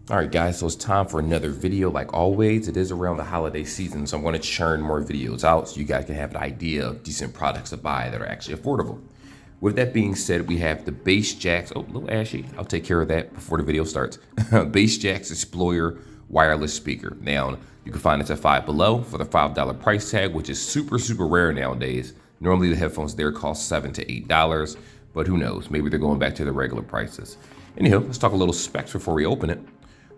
All right, guys, so it's time for another video. Like always, it is around the holiday season, so I'm going to churn more videos out so you guys can have an idea of decent products to buy that are actually affordable. With that being said, we have the Base Jaxx. Oh, a little ashy. I'll take care of that before the video starts. Base Jaxx Explorer wireless speaker. Now, you can find this at Five Below for the $5 price tag, which is super rare nowadays. Normally, the headphones there cost $7 to $8, but who knows? Maybe they're going back to the regular prices. Anyhow, let's talk a little specs before we open it.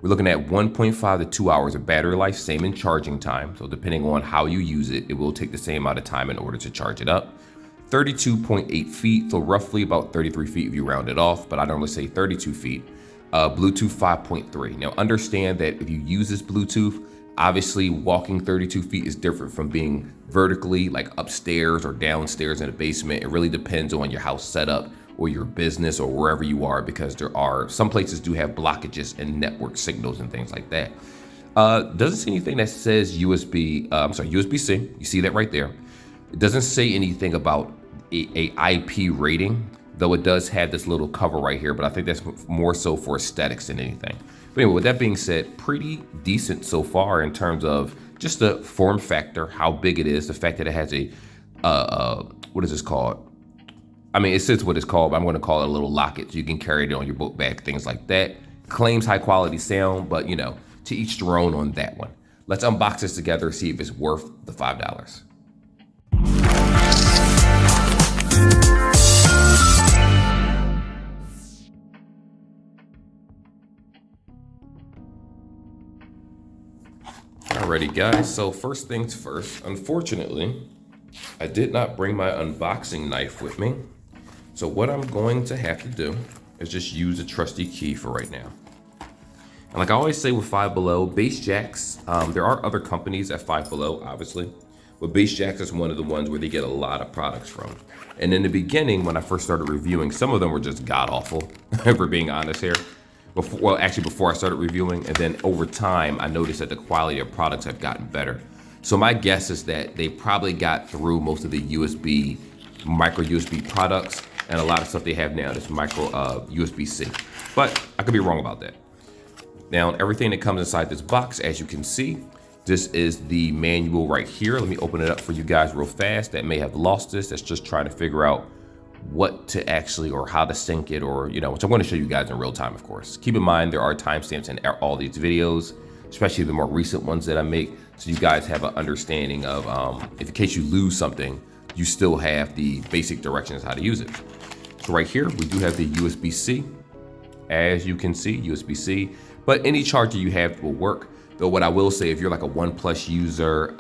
We're looking at 1.5 to 2 hours of battery life, same in charging time. So depending on how you use it, it will take the same amount of time in order to charge it up. 32.8 feet, so roughly about 33 feet if you round it off, but I normally say 32 feet. Bluetooth 5.3. Now understand that if you use this Bluetooth, obviously walking 32 feet is different from being vertically like upstairs or downstairs in a basement. It really depends on your house setup or your business or wherever you are, because there are some places do have blockages and network signals and things like that. Doesn't see anything that says USB-C. You see that right there. It doesn't say anything about a IP rating, though it does have this little cover right here, but I think that's more so for aesthetics than anything. But anyway, with that being said, pretty decent so far in terms of just the form factor, how big it is, the fact that it has a, what is this called? I mean, it says what it's called, but I'm going to call it a little locket so you can carry it on your book bag, things like that. Claims high quality sound, but you know, to each their own on that one. Let's unbox this together, see if it's worth the $5. Alrighty guys, so first things first, unfortunately, I did not bring my unboxing knife with me. So what I'm going to have to do is just use a trusty key for right now. And like I always say with Five Below, Base Jaxx, there are other companies at Five Below, obviously, but Base Jaxx is one of the ones where they get a lot of products from. And in the beginning, when I first started reviewing, some of them were just god-awful, if we're being honest here. Before I started reviewing, and then over time, I noticed that the quality of products have gotten better. So my guess is that they probably got through most of the micro USB products, and a lot of stuff they have now is micro USB-C. But I could be wrong about that. Now, everything that comes inside this box, as you can see, this is the manual right here. Let me open it up for you guys real fast that may have lost this, that's just trying to figure out what to actually, or how to sync it, or, you know, which I'm going to show you guys in real time, of course. Keep in mind, there are timestamps in all these videos, especially the more recent ones that I make, so you guys have an understanding of, if in case you lose something, you still have the basic directions how to use it. So right here, we do have the USB-C. As you can see, USB-C, but any charger you have will work. Though what I will say, if you're like a OnePlus user,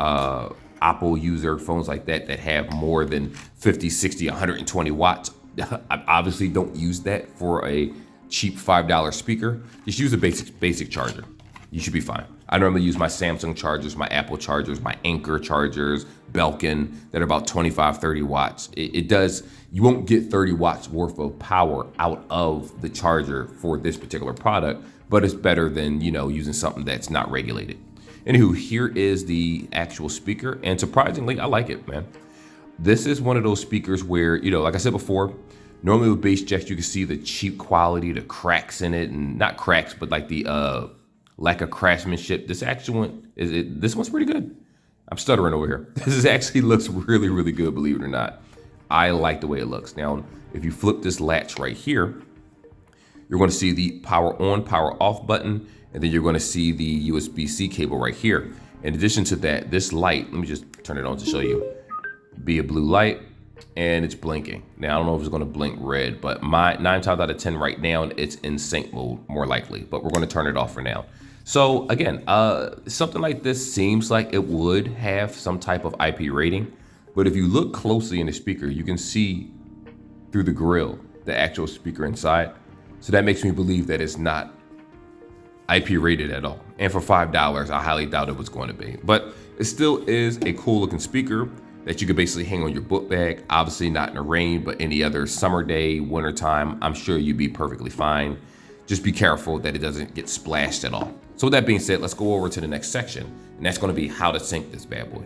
Apple user, phones like that have more than 50, 60, 120 watts, I obviously don't use that for a cheap $5 speaker. Just use a basic charger. You should be fine. I normally use my Samsung chargers, my Apple chargers, my Anker chargers, Belkin, that are about 25, 30 watts. You won't get 30 watts worth of power out of the charger for this particular product, but it's better than, you know, using something that's not regulated. Anywho, here is the actual speaker, and surprisingly, I like it, man. This is one of those speakers where, you know, like I said before, normally with Base Jaxx, you can see the cheap quality, the cracks in it, and not cracks, but like the lack of craftsmanship. This actual one, this one's pretty good. I'm stuttering over here. This actually looks really good, believe it or not. I like the way it looks. Now, if you flip this latch right here, you're going to see the power on, power off button, and then you're going to see the USB-C cable right here. In addition to that, this light, let me just turn it on to show you, be a blue light, and it's blinking. Now, I don't know if it's going to blink red, but 9 times out of 10 right now, it's in sync mode, more likely, but we're going to turn it off for now. So again, something like this seems like it would have some type of IP rating, but if you look closely in the speaker, you can see through the grill, the actual speaker inside. So that makes me believe that it's not IP rated at all. And for $5, I highly doubt it was going to be. But it still is a cool looking speaker that you could basically hang on your book bag. Obviously not in the rain, but any other summer day, winter time, I'm sure you'd be perfectly fine. Just be careful that it doesn't get splashed at all. So with that being said, let's go over to the next section, and that's going to be how to sync this bad boy.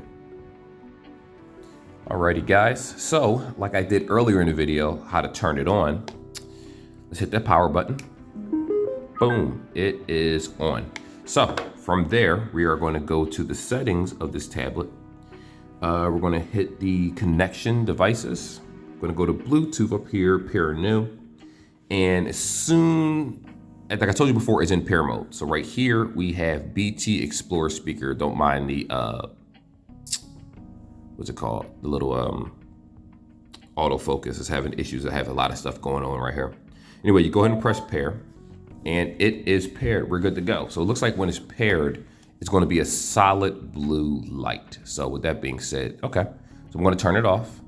Alrighty guys, so like I did earlier in the video, how to turn it on. Let's hit that power button. Boom, it is on. So from there, we are going to go to the settings of this tablet. We're going to hit the connection devices. We're going to go to Bluetooth up here, pair new. And as soon, like I told you before, it's in pair mode. So right here, we have BT Explorer speaker. Don't mind the, what's it called? The little autofocus is having issues. I have a lot of stuff going on right here. Anyway, you go ahead and press pair. And it is paired. We're good to go. So it looks like when it's paired, it's going to be a solid blue light. So with that being said, okay. So I'm going to turn it off.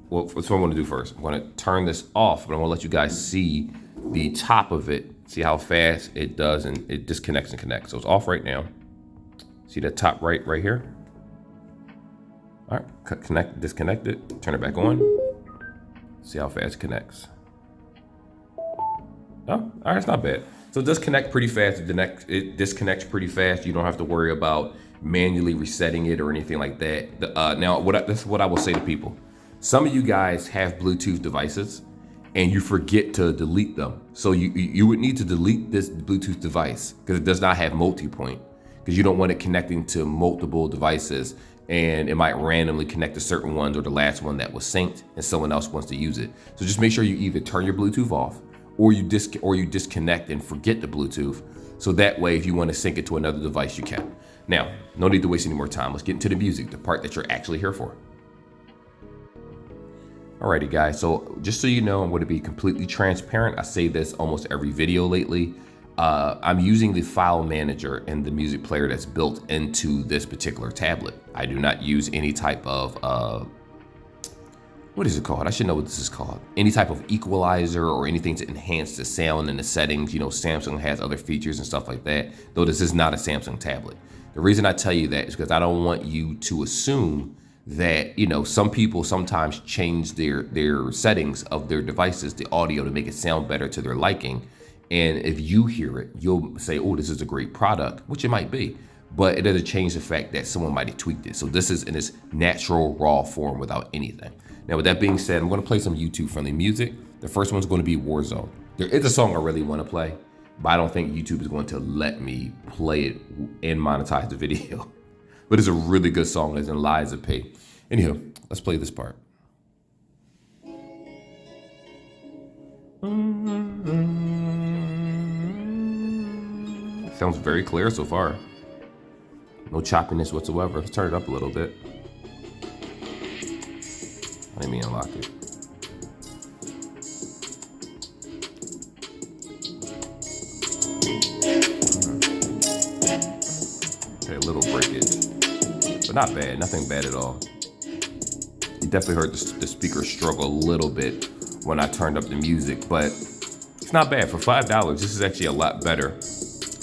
Well, that's what I'm going to do first. I'm going to turn this off, but I'm going to let you guys see the top of it. See how fast it does, and it disconnects and connects. So it's off right now. See that top right here? All right, disconnect it, turn it back on. See how fast it connects. Oh, all right, it's not bad. So it does connect pretty fast. It disconnects pretty fast. You don't have to worry about manually resetting it or anything like that. Now, this is what I will say to people. Some of you guys have Bluetooth devices and you forget to delete them. So you would need to delete this Bluetooth device because it does not have multi-point, because you don't want it connecting to multiple devices and it might randomly connect to certain ones, or the last one that was synced and someone else wants to use it. So just make sure you either turn your Bluetooth off or you disconnect and forget the Bluetooth. So that way, if you want to sync it to another device, you can. Now, no need to waste any more time. Let's get into the music, the part that you're actually here for. Alrighty guys, so just so you know, I'm going to be completely transparent. I say this almost every video lately. I'm using the file manager and the music player that's built into this particular tablet. I do not use any type of, what is it called? I should know what this is called. Any type of equalizer or anything to enhance the sound and the settings. You know, Samsung has other features and stuff like that, though this is not a Samsung tablet. The reason I tell you that is because I don't want you to assume that, you know, some people sometimes change their settings of their devices, the audio, to make it sound better to their liking. And if you hear it, you'll say, oh, this is a great product, which it might be, but it doesn't change the fact that someone might have tweaked it. So this is in its natural raw form without anything. Now, with that being said, I'm going to play some YouTube-friendly music. The first one's going to be Warzone. There is a song I really want to play, but I don't think YouTube is going to let me play it and monetize the video. But it's a really good song, as in Liza P. Anywho, let's play this part. Sounds very clear so far. No choppiness whatsoever. Let's turn it up a little bit. Let me unlock it. Okay, a little breakage, but not bad. Nothing bad at all. You definitely heard the speaker struggle a little bit when I turned up the music, but it's not bad. For $5, this is actually a lot better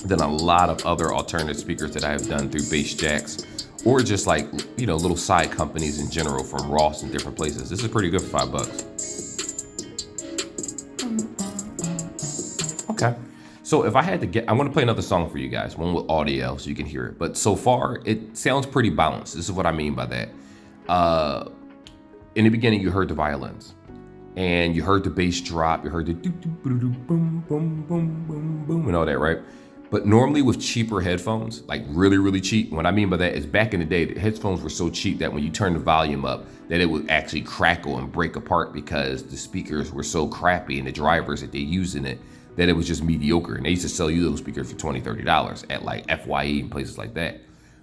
than a lot of other alternative speakers that I have done through jaxx, or just like, you know, little side companies in general from Ross and different places. This is pretty good for $5. Okay. So if I had to I'm going to play another song for you guys, one with audio so you can hear it. But so far, it sounds pretty balanced. This is what I mean by that. In the beginning, you heard the violins, and you heard the bass drop. You heard the boom, boom, boom, boom, boom, and all that, right? But normally with cheaper headphones, like really, really cheap, what I mean by that is back in the day, the headphones were so cheap that when you turn the volume up, that it would actually crackle and break apart because the speakers were so crappy and the drivers that they used in it, that it was just mediocre. And they used to sell you those speakers for $20, $30 at like FYE and places like that.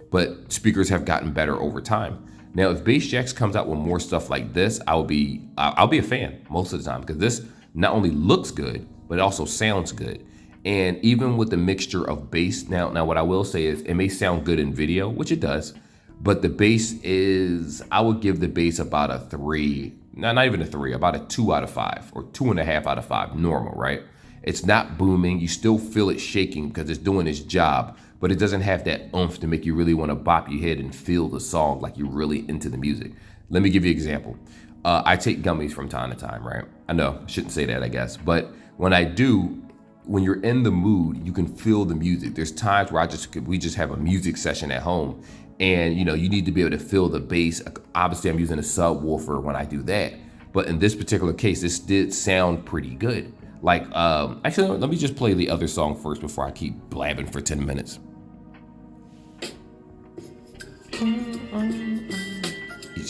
But speakers have gotten better over time. Now, if jaxx comes out with more stuff like this, I'll be a fan most of the time, because this not only looks good, but it also sounds good. And even with the mixture of bass, now what I will say is it may sound good in video, which it does, but the bass is, I would give the bass about a 3, not even a 3, about a 2 out of 5 or 2.5 out of 5 normal, right? It's not booming. You still feel it shaking because it's doing its job, but it doesn't have that oomph to make you really want to bop your head and feel the song like you're really into the music. Let me give you an example. I take gummies from time to time, right? I know, I shouldn't say that, I guess, but when I do, when you're in the mood, you can feel the music. There's times where we just have a music session at home, and you know, you need to be able to feel the bass. Obviously, I'm using a subwoofer when I do that, but in this particular case, this did sound pretty good. Like, actually, let me just play the other song first before I keep blabbing for 10 minutes.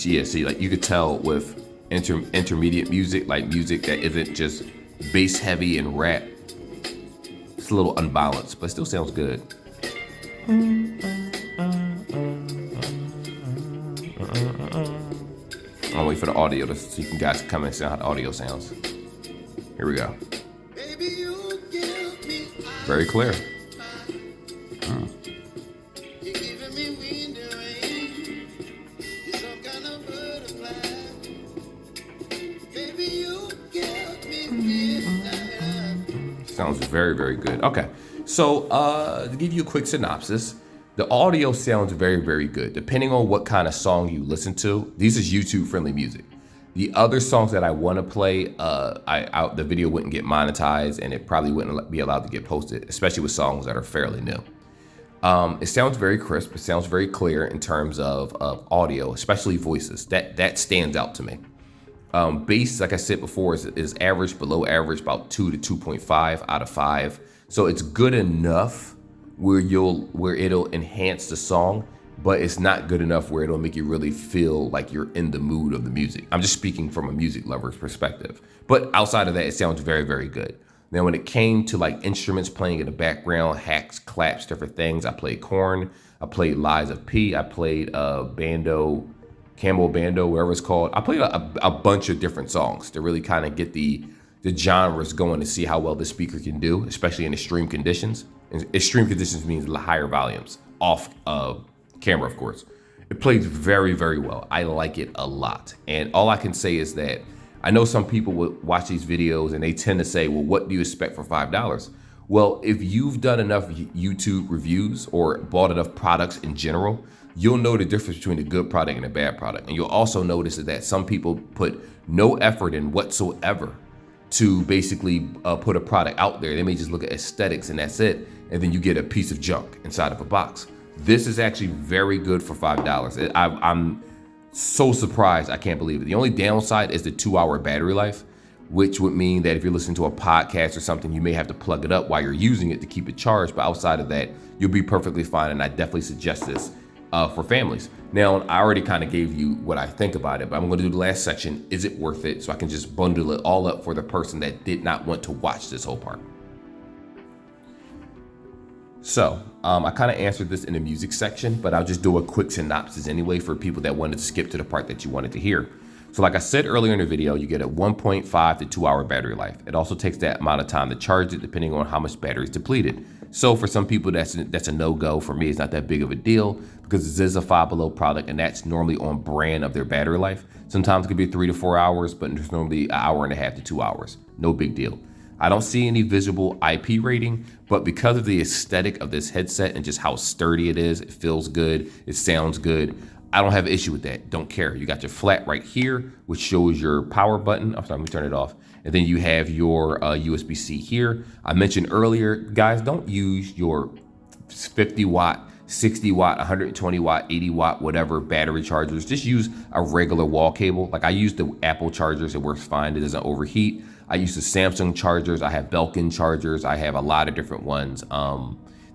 Yeah, see, like you could tell with intermediate music, like music that isn't just bass heavy and rap, it's a little unbalanced, but it still sounds good. I'll wait for the audio so you guys can come and see how the audio sounds. Here we go. Very clear. Sounds very, very good. Okay, so to give you a quick synopsis, the audio sounds very, very good. Depending on what kind of song you listen to, this is YouTube-friendly music. The other songs that I want to play, the video wouldn't get monetized, and it probably wouldn't be allowed to get posted, especially with songs that are fairly new. It sounds very crisp. It sounds very clear in terms of audio, especially voices. That stands out to me. Bass, like I said before, is average, below average, about 2 to 2.5 out of 5. So it's good enough where it'll enhance the song, but it's not good enough where it'll make you really feel like you're in the mood of the music. I'm just speaking from a music lover's perspective. But outside of that, it sounds very, very good. Now, when it came to like instruments playing in the background, hacks, claps, different things, I played Korn, I played Lies of P, I played Bando, Camel Bando, whatever it's called. I played a bunch of different songs to really kind of get the genres going to see how well the speaker can do, especially in extreme conditions. And extreme conditions means higher volumes, off camera, of course. It plays very, very well. I like it a lot. And all I can say is that I know some people will watch these videos and they tend to say, well, what do you expect for $5? Well, if you've done enough YouTube reviews or bought enough products in general, you'll know the difference between a good product and a bad product. And you'll also notice that some people put no effort in whatsoever to basically put a product out there. They may just look at aesthetics and that's it. And then you get a piece of junk inside of a box. This is actually very good for $5. I'm so surprised. I can't believe it. The only downside is the 2-hour battery life, which would mean that if you're listening to a podcast or something, you may have to plug it up while you're using it to keep it charged. But outside of that, you'll be perfectly fine. And I definitely suggest this for families. Now, I already kind of gave you what I think about it, but I'm going to do the last section. Is it worth it? So I can just bundle it all up for the person that did not want to watch this whole part. So I kind of answered this in the music section, but I'll just do a quick synopsis anyway for people that wanted to skip to the part that you wanted to hear. So like I said earlier in the video, you get a 1.5 to 2-hour battery life. It also takes that amount of time to charge it depending on how much battery is depleted. So for some people, that's a no-go. For me, it's not that big of a deal because this is a Five Below product and that's normally on brand of their battery life. Sometimes it could be 3 to 4 hours, but there's normally an hour and a half to 2 hours. No big deal. I don't see any visible IP rating, but because of the aesthetic of this headset and just how sturdy it is, it feels good, it sounds good, I don't have an issue with that. Don't care. You got your flat right here, which shows your power button. I'm sorry, let me turn it off. And then you have your USB-C here. I mentioned earlier, guys, don't use your 50 watt, 60 watt, 120 watt, 80 watt, whatever battery chargers. Just use a regular wall cable. Like I use the Apple chargers. It works fine. It doesn't overheat. I use the Samsung chargers. I have Belkin chargers. I have a lot of different ones.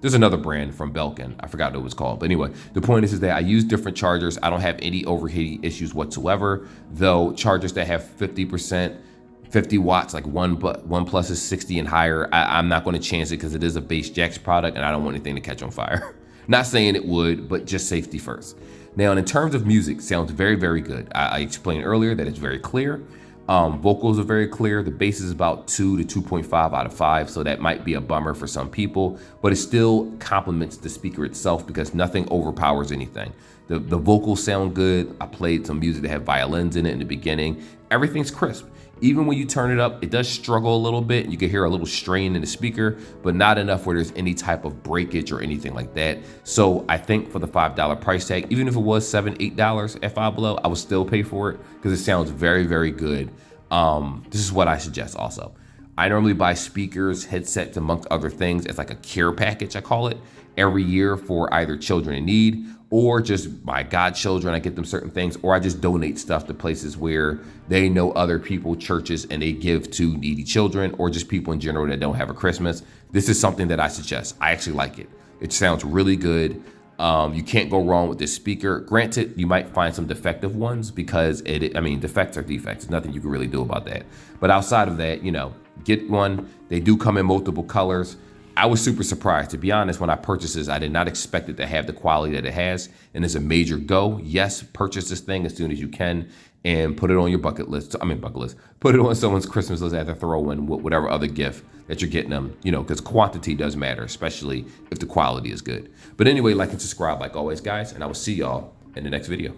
There's another brand from Belkin. I forgot what it was called. But anyway, the point is that I use different chargers. I don't have any overheating issues whatsoever. Though chargers that have 50%, 50 watts, like OnePlus is 60 and higher, I'm not going to chance it because it is a base jaxx product and I don't want anything to catch on fire. Not saying it would, but just safety first. Now, in terms of music, sounds very, very good. I explained earlier that it's very clear. Vocals are very clear. The bass is about 2 to 2.5 out of 5, so that might be a bummer for some people, but it still complements the speaker itself because nothing overpowers anything. The vocals sound good. I played some music that had violins in it in the beginning. Everything's crisp. Even when you turn it up, it does struggle a little bit. You can hear a little strain in the speaker, but not enough where there's any type of breakage or anything like that. So I think for the $5 price tag, even if it was $7, $8 at Five Below, I would still pay for it because it sounds very, very good. This is what I suggest also. I normally buy speakers, headsets, amongst other things as like a care package, I call it, every year for either children in need or just my godchildren. I get them certain things, or I just donate stuff to places where they know other people, churches, and they give to needy children or just people in general that don't have a Christmas. This is something that I suggest. I actually like it. It sounds really good. You can't go wrong with this speaker. Granted, you might find some defective ones because defects are defects. There's nothing you can really do about that. But outside of that, get one. They do come in multiple colors. I was super surprised. To be honest, when I purchased this, I did not expect it to have the quality that it has. And it's a major go. Yes, purchase this thing as soon as you can and put it on your bucket list. Put it on someone's Christmas list as a throw-in with whatever other gift that you're getting them, because quantity does matter, especially if the quality is good. But anyway, like and subscribe like always, guys, and I will see y'all in the next video.